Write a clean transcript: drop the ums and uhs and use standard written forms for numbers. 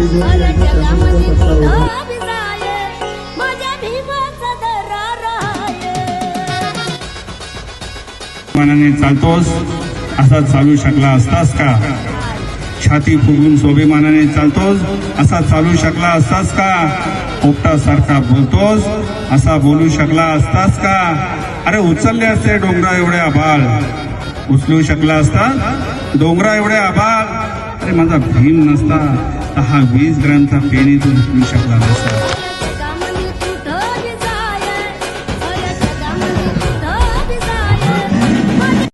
शिंदे यांचा त्यानंतर पत्ता मनाने चालतोस असा चालू शकला असतास का? छाती फुगून स्वाभिमानाने चालतोस असा चालू शकला असतास का? पोपटासारखा बोलतोस असा बोलू शकला असतास का? अरे उचलले असते डोंगरा एवढे आभाळ, उचलू शकला असता डोंगरा एवढे आभाळ. अरे माझा भीम नसता तर हा 20 ग्रॅमचा पेनी तू उचलू शकला नसता.